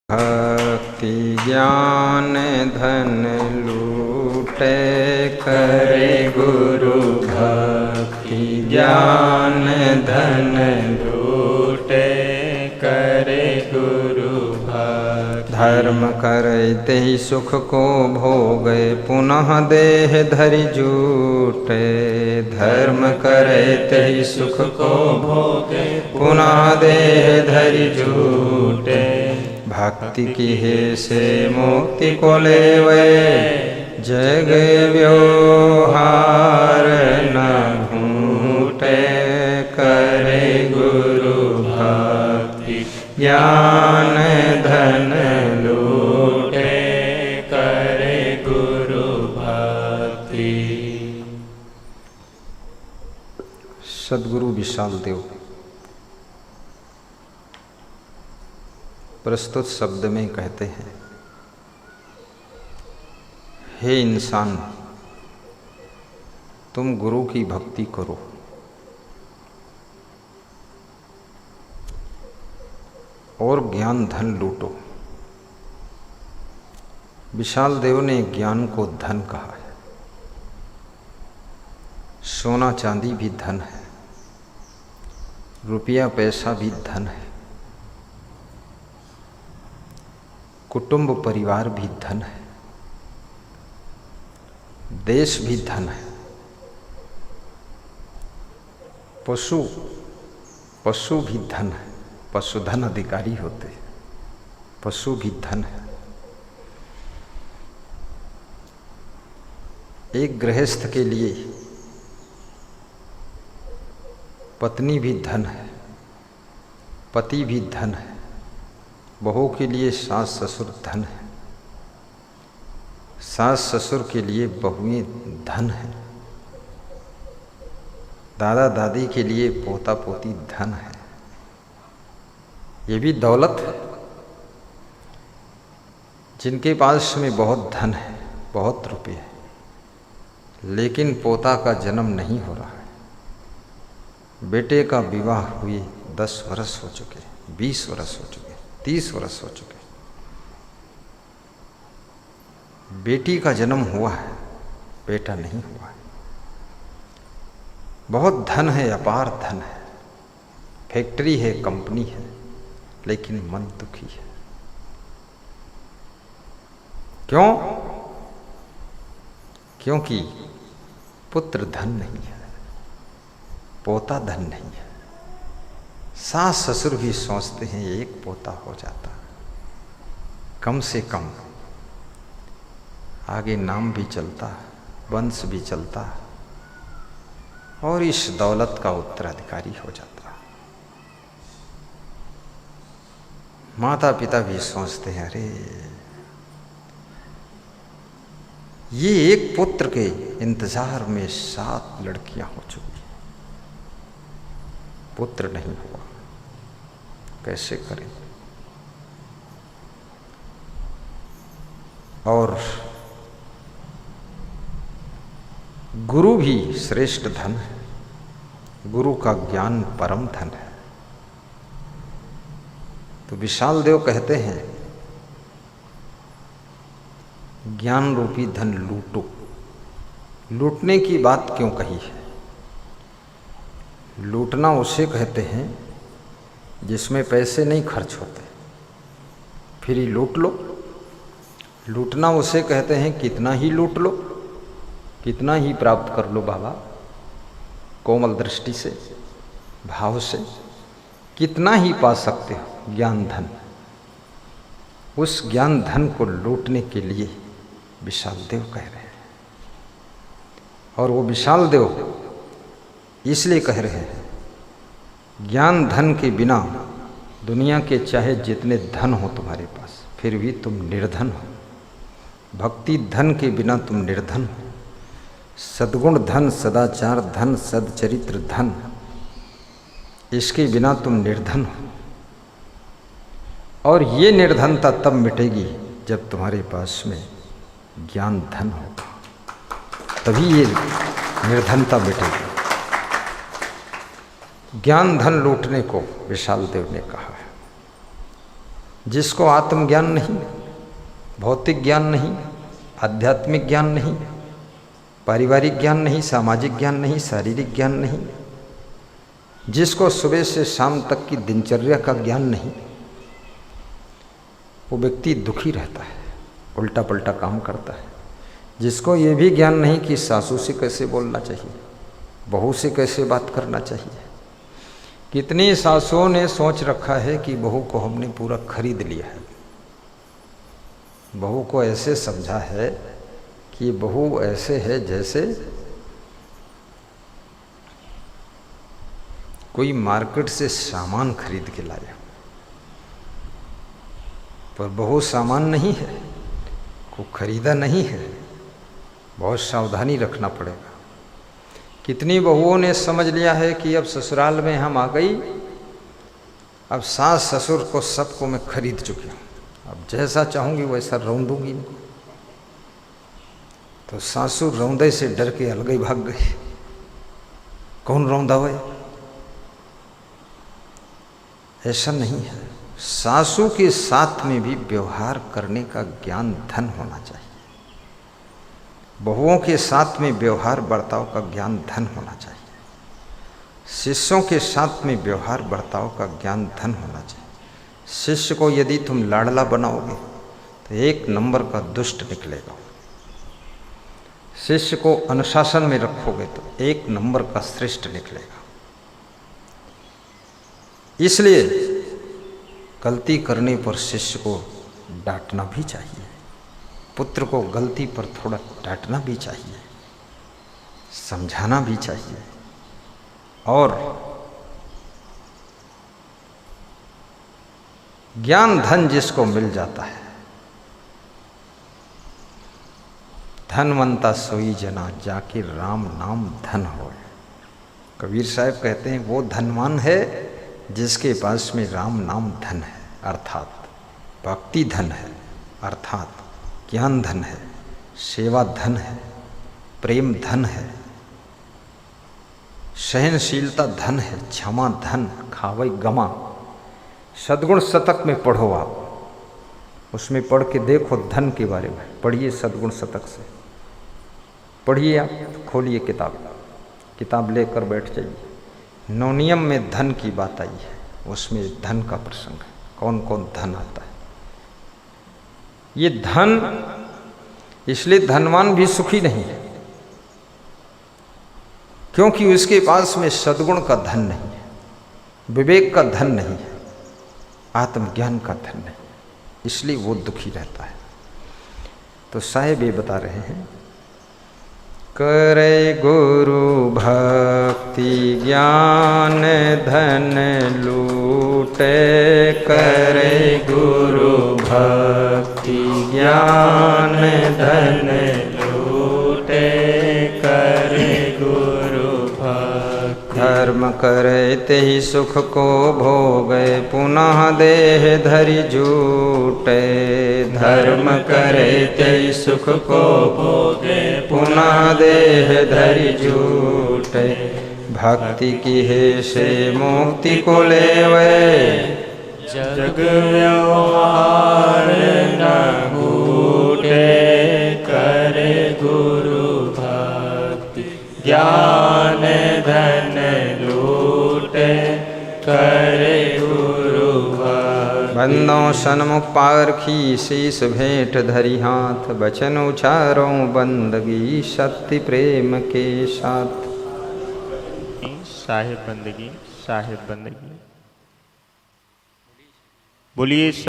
भक्ति ज्ञान धन लूटे करे गुरु। भक्ति ज्ञान धन लूटे करे गुरु। धर्म करते ही सुख को भोगे पुनः देह धरि जूटे। धर्म करते ही सुख को भोगे पुनः देह धरि जूटे। भक्ति की हे से मुक्ति को लेवे जग व्यवहार न घूटे करे गुरु। भक्ति ज्ञान धन लूटे करे गुरु भक्ति। सद्गुरु विशाल देव प्रस्तुत शब्द में कहते हैं, हे इंसान, तुम गुरु की भक्ति करो। और ज्ञान धन लूटो। विशाल देव ने ज्ञान को धन कहा है। सोना चांदी भी धन है, रुपया पैसा भी धन है, कुटुंब परिवार भी धन है, देश भी धन है, पशु भी धन है। पशुधन अधिकारी होते हैं, पशु भी धन है। एक गृहस्थ के लिए पत्नी भी धन है, पति भी धन है। बहू के लिए सास ससुर धन है, सास ससुर के लिए बहुएं धन है, दादा दादी के लिए पोता पोती धन है। ये भी दौलत है। जिनके पास में बहुत धन है, बहुत रुपये है, लेकिन पोता का जन्म नहीं हो रहा है। बेटे का विवाह हुए 10 वर्ष हो चुके, 20 वर्ष हो चुके, 30 वर्ष हो चुके। बेटी का जन्म हुआ है, बेटा नहीं हुआ है। बहुत धन है, अपार धन है, फैक्ट्री है, कंपनी है, लेकिन मन दुखी है। क्यों? क्योंकि पुत्र धन नहीं है, पोता धन नहीं है। सास ससुर भी सोचते हैं एक पोता हो जाता, कम से कम आगे नाम भी चलता, वंश भी चलता, और इस दौलत का उत्तराधिकारी हो जाता। माता पिता भी सोचते हैं, अरे ये एक पुत्र के इंतजार में 7 लड़कियां हो चुकी, पुत्र नहीं हुआ, कैसे करें? और गुरु भी श्रेष्ठ धन है। गुरु का ज्ञान परम धन है। तो विशाल देव कहते हैं, ज्ञान रूपी धन लूटो। लूटने की बात क्यों कही है? लूटना उसे कहते हैं जिसमें पैसे नहीं खर्च होते, फिर ही लूट लो। लूटना उसे कहते हैं कितना ही लूट लो, कितना ही प्राप्त कर लो बाबा, कोमल दृष्टि से, भाव से, कितना ही पा सकते हो ज्ञान धन। उस ज्ञान धन को लूटने के लिए विशाल देव कह रहे हैं। और वो विशाल देव इसलिए कह रहे हैं, ज्ञान धन के बिना दुनिया के चाहे जितने धन हो तुम्हारे पास, फिर भी तुम निर्धन हो। भक्ति धन के बिना तुम निर्धन हो। सद्गुण धन, सदाचार धन, सदचरित्र धन, इसके बिना तुम निर्धन हो। और ये निर्धनता तब मिटेगी जब तुम्हारे पास में ज्ञान धन होगा, तभी ये निर्धनता मिटेगी। ज्ञान धन लूटने को विशाल देव ने कहा है। जिसको आत्मज्ञान नहीं, भौतिक ज्ञान नहीं, आध्यात्मिक ज्ञान नहीं, पारिवारिक ज्ञान नहीं, सामाजिक ज्ञान नहीं, शारीरिक ज्ञान नहीं, जिसको सुबह से शाम तक की दिनचर्या का ज्ञान नहीं, वो व्यक्ति दुखी रहता है, उल्टा पल्टा काम करता है। जिसको ये भी ज्ञान नहीं कि सासू से कैसे बोलना चाहिए, बहू से कैसे बात करना चाहिए। कितनी सासुओं ने सोच रखा है कि बहू को हमने पूरा खरीद लिया है, बहू को ऐसे समझा है कि बहू ऐसे है जैसे कोई मार्केट से सामान खरीद के लाया, पर बहू सामान नहीं है, को खरीदा नहीं है, बहुत सावधानी रखना पड़ेगा। कितनी बहुओं ने समझ लिया है कि अब ससुराल में हम आ गई, अब सास ससुर को सबको मैं खरीद चुकी हूँ, अब जैसा चाहूँगी वैसा रौंदूंगी इनको। तो सासू रौंदे से डर के अलग ही भाग गई। कौन रौंदा हुआ? ऐसा नहीं है। सासू के साथ में भी व्यवहार करने का ज्ञान धन होना चाहिए। बहुओं के साथ में व्यवहार बर्ताव का ज्ञान धन होना चाहिए। शिष्यों के साथ में व्यवहार बर्ताव का ज्ञान धन होना चाहिए। शिष्य को यदि तुम लाडला बनाओगे तो एक नंबर का दुष्ट निकलेगा। शिष्य को अनुशासन में रखोगे तो एक नंबर का श्रेष्ठ निकलेगा। इसलिए गलती करने पर शिष्य को डांटना भी चाहिए, पुत्र को गलती पर थोड़ा डांटना भी चाहिए, समझाना भी चाहिए। और ज्ञान धन जिसको मिल जाता है, धनवंता सोई जना जाके राम नाम धन हो। कबीर साहब कहते हैं वो धनवान है जिसके पास में राम नाम धन है, अर्थात भक्ति धन है, अर्थात ज्ञान धन है, सेवा धन है, प्रेम धन है, सहनशीलता धन है, क्षमा धन, खावई गमा। सद्गुण शतक में पढ़ो आप, उसमें पढ़ के देखो धन के बारे में। पढ़िए सद्गुण शतक से, पढ़िए आप, खोलिए किताब लेकर बैठ जाइए। नवनियम में धन की बात आई है, उसमें धन का प्रसंग है, कौन कौन धन आता है। ये धन, इसलिए धनवान भी सुखी नहीं है क्योंकि उसके पास में सद्गुण का धन नहीं है, विवेक का धन नहीं है, आत्मज्ञान का धन नहीं, इसलिए वो दुखी रहता है। तो साहेब ये बता रहे हैं, करे गुरु भक्ति ज्ञान धन लूटे, करे गुरु भक्ति ज्ञान धन लूटे, करे गुरु भक्ति। धर्म करे तेहि सुख को भोगे, पुनः देह धरि जूटे। धर्म करे तेहि सुख को भोगे, पुनः देह धरि जूटे। भक्ति की है से मुक्ति को लेवे, जग व्यवहार न घूटे। करे गुरु भक्ति ज्ञान धन लूटे, करे गुरु भक्ति। बंदों सन्मुख पारखी शीस भेंट धरी हाथ, बचन उचारों बंदगी शक्ति प्रेम के साथ। साहिब बंदगी, साहिब बंदगी। बोलिए।